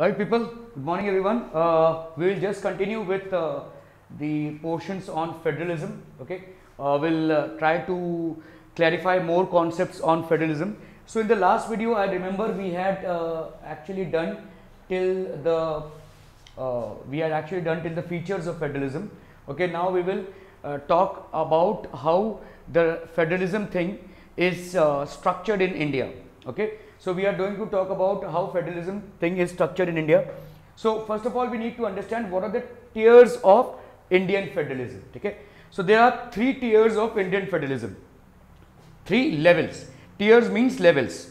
Alright people, good morning everyone. We will just continue with the portions on federalism. Okay, we'll try to clarify more concepts on federalism. So in the last video I remember we had actually done till the features of federalism. Okay, now we will talk about how the federalism thing is structured in India. Okay, so we are going to talk about how federalism thing is structured in India. So first of all we need to understand what are the tiers of Indian federalism. Okay, so there are three tiers of Indian federalism, three levels. Tiers means levels.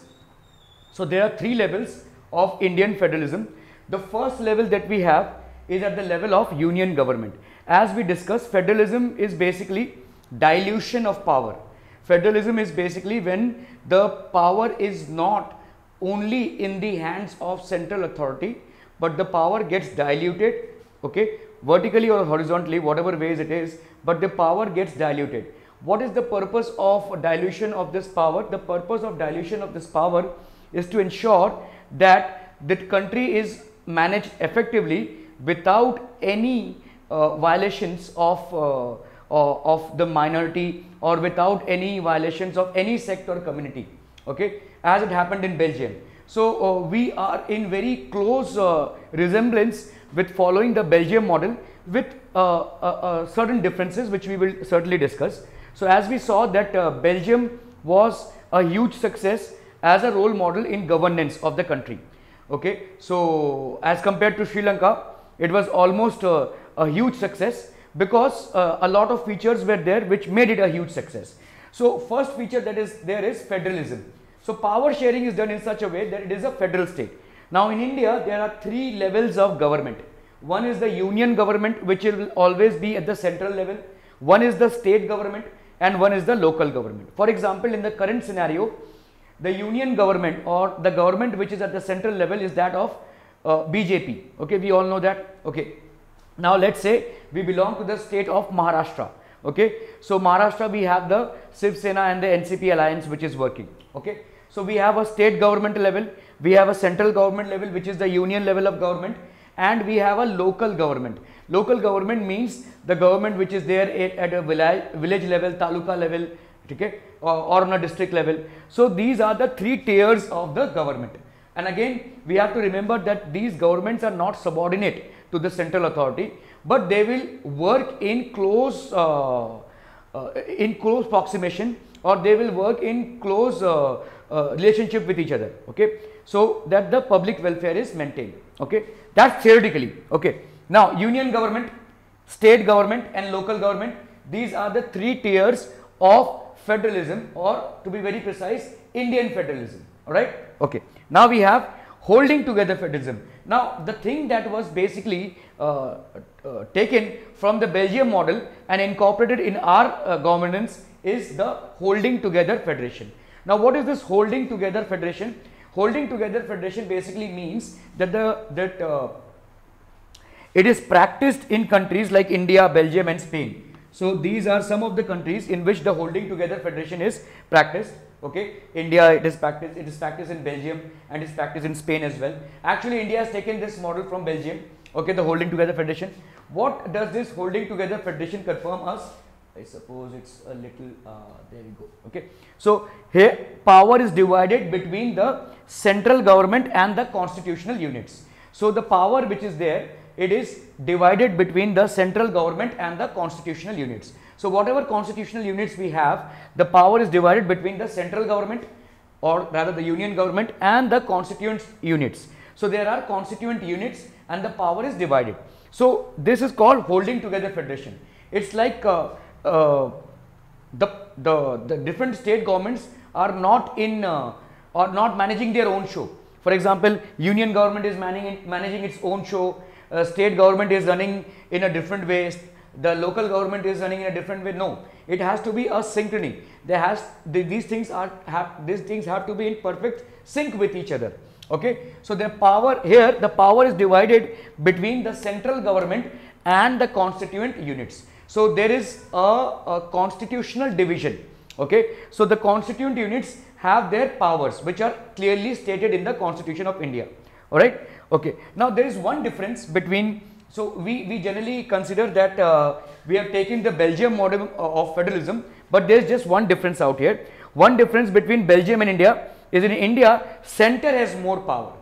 So there are three levels of Indian federalism. The first level that we have is at the level of union government. As we discussed, federalism is basically dilution of power. Federalism is basically when the power is not only in the hands of central authority, but the power gets diluted, okay, vertically or horizontally, whatever ways it is, but the power gets diluted. What is the purpose of dilution of this power? The purpose of dilution of this power is to ensure that the country is managed effectively without any violations of the minority or without any violations of any sect or community, okay, as it happened in Belgium. So we are in very close resemblance with following the Belgium model with certain differences which we will certainly discuss. So as we saw that Belgium was a huge success as a role model in governance of the country. Okay, so as compared to Sri Lanka, it was almost a huge success because a lot of features were there which made it a huge success. So first feature that is there is federalism. So power sharing is done in such a way that it is a federal state. Now in India there are three levels of government. One is the union government, which will always be at the central level. One is the state government and one is the local government. For example, in the current scenario, the union government or the government which is at the central level is that of BJP. Okay, we all know that. Okay, now let's say we belong to the state of Maharashtra. Okay, so Maharashtra we have the Shiv Sena and the NCP alliance which is working. Okay, so we have a state government level, we have a central government level which is the union level of government, and we have a local government. Local government means the government which is there at a village level, taluka level, okay, or on a district level. So these are the three tiers of the government. And again we have to remember that these governments are not subordinate to the central authority, but they will work in close proximation, or they will work in close relationship with each other, okay, so that the public welfare is maintained. Okay, that's theoretically. Okay, now union government, state government and local government, these are the three tiers of federalism, or to be very precise, Indian federalism. All right. Okay, now we have holding together federalism. Now the thing that was basically taken from the Belgium model and incorporated in our governance is the holding together federation. Now what is this holding together federation? Holding together federation basically means that it is practiced in countries like India, Belgium and Spain. So these are some of the countries in which the holding together federation is practiced. Okay, India it is practiced in Belgium, and it is practiced in Spain as well. Actually India has taken this model from Belgium. Okay, the holding together federation. What does this holding together federation confirm us? I suppose it's a little there we go. Okay, so here power is divided between the central government and the constitutional units. So the power which is there, it is divided between the central government and the constitutional units. So whatever constitutional units we have, the power is divided between the central government, or rather the union government, and the constituent units. So there are constituent units and the power is divided. So this is called holding together federation. It's like the different state governments are not in or not managing their own show. For example, union government is managing its own show, state government is running in a different way, the local government is running in a different way. No, it has to be a synchrony. These things have to be in perfect sync with each other. Okay, so the power here, the power is divided between the central government and the constituent units. So there is a constitutional division. Okay, so the constituent units have their powers which are clearly stated in the Constitution of India. All right. Okay. Now there is one difference between, so we generally consider that we have taken the Belgium model of federalism, but there is just one difference out here. One difference between Belgium and India is, in India, center has more power.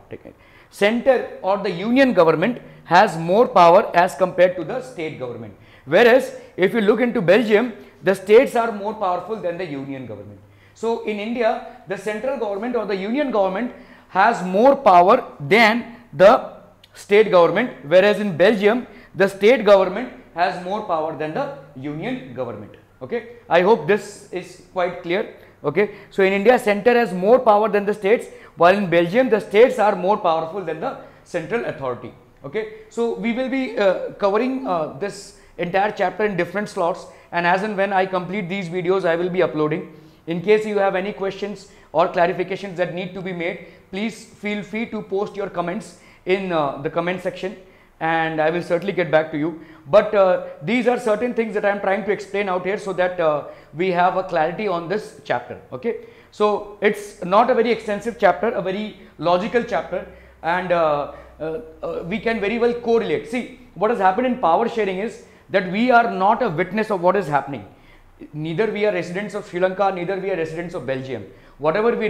Center or the union government has more power as compared to the state government. Whereas if you look into Belgium, the states are more powerful than the union government. So in India, the central government or the union government has more power than the state government, whereas in Belgium, the state government has more power than the union government. Okay, I hope this is quite clear. Okay, so in India, center has more power than the states, while in Belgium, the states are more powerful than the central authority. Okay, so we will be covering this entire chapter in different slots, and as and when I complete these videos, I will be uploading. In case you have any questions or clarifications that need to be made, please feel free to post your comments in the comment section, and I will certainly get back to you. But these are certain things that I am trying to explain out here so that we have a clarity on this chapter. Okay, so it's not a very extensive chapter, a very logical chapter, and we can very well correlate. See, what has happened in power sharing is that we are not a witness of what is happening. Neither we are residents of Sri Lanka, neither we are residents of Belgium. Whatever we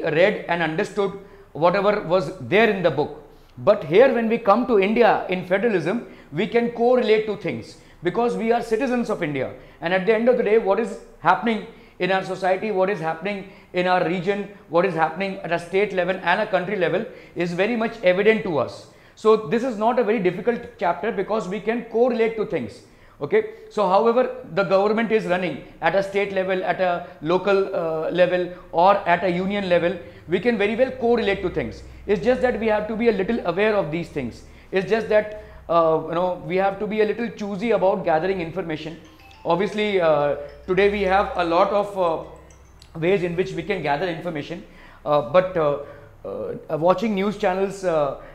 read and understood whatever was there in the book. But here, when we come to India in federalism, we can correlate to things because we are citizens of India, and at the end of the day, what is happening in our society, what is happening in our region, what is happening at a state level and a country level is very much evident to us. So this is not a very difficult chapter because we can correlate to things. Okay, so however the government is running at a state level, at a local level, or at a union level, we can very well correlate to things. It's just that we have to be a little aware of these things. It's just that we have to be a little choosy about gathering information. Obviously, today we have a lot of ways in which we can gather information, but watching news channels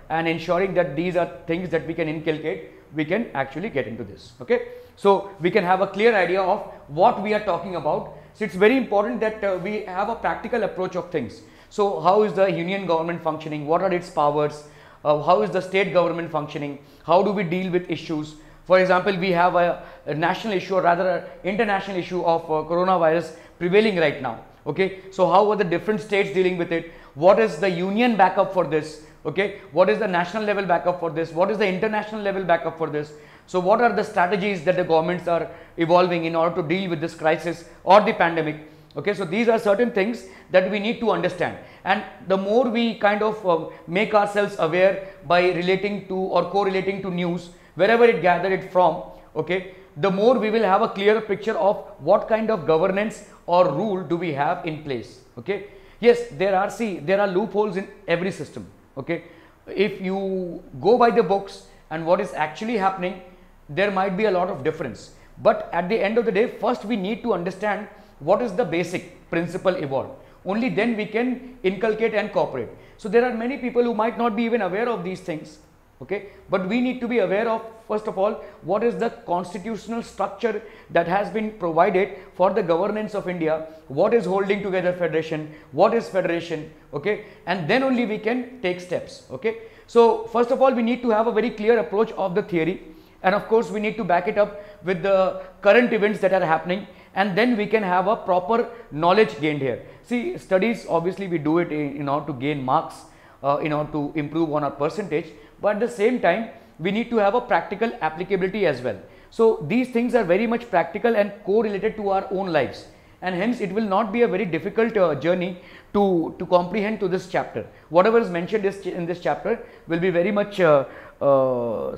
and ensuring that these are things that we can inculcate, we can actually get into this. Okay, so we can have a clear idea of what we are talking about. So it's very important that we have a practical approach of things. So how is the union government functioning? What are its powers? How is the state government functioning? How do we deal with issues? For example, we have a national issue, or rather an international issue of coronavirus prevailing right now. Okay, so how are the different states dealing with it? What is the union backup for this? Okay, what is the national level backup for this? What is the international level backup for this? So what are the strategies that the governments are evolving in order to deal with this crisis or the pandemic? Okay, so these are certain things that we need to understand, and the more we kind of make ourselves aware by relating to or correlating to news wherever it gathered it from, okay, the more we will have a clearer picture of what kind of governance or rule do we have in place. Okay, yes, there are loopholes in every system. Okay, if you go by the books and what is actually happening, there might be a lot of difference, but at the end of the day, first we need to understand what is the basic principle evolved. Only then we can inculcate and cooperate. So there are many people who might not be even aware of these things. Okay, but we need to be aware of, first of all, what is the constitutional structure that has been provided for the governance of India, what is holding together federation, what is federation, okay, and then only we can take steps. Okay, so first of all, we need to have a very clear approach of the theory, and of course we need to back it up with the current events that are happening, and then we can have a proper knowledge gained here. See, studies, obviously we do it in order to gain marks, in order to improve on our percentage, but at the same time we need to have a practical applicability as well. So these things are very much practical and correlated to our own lives, and hence it will not be a very difficult journey to comprehend to this chapter. Whatever is mentioned in this chapter will be very much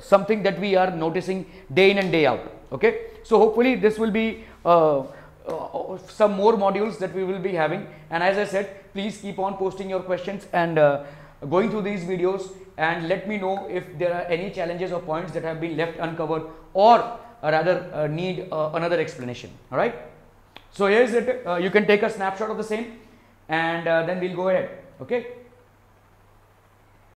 something that we are noticing day in and day out. Okay, so hopefully this will be some more modules that we will be having, and as I said, please keep on posting your questions and going through these videos, and let me know if there are any challenges or points that have been left uncovered, or rather need another explanation. All right, so here's it. You can take a snapshot of the same, and then we'll go ahead. Okay.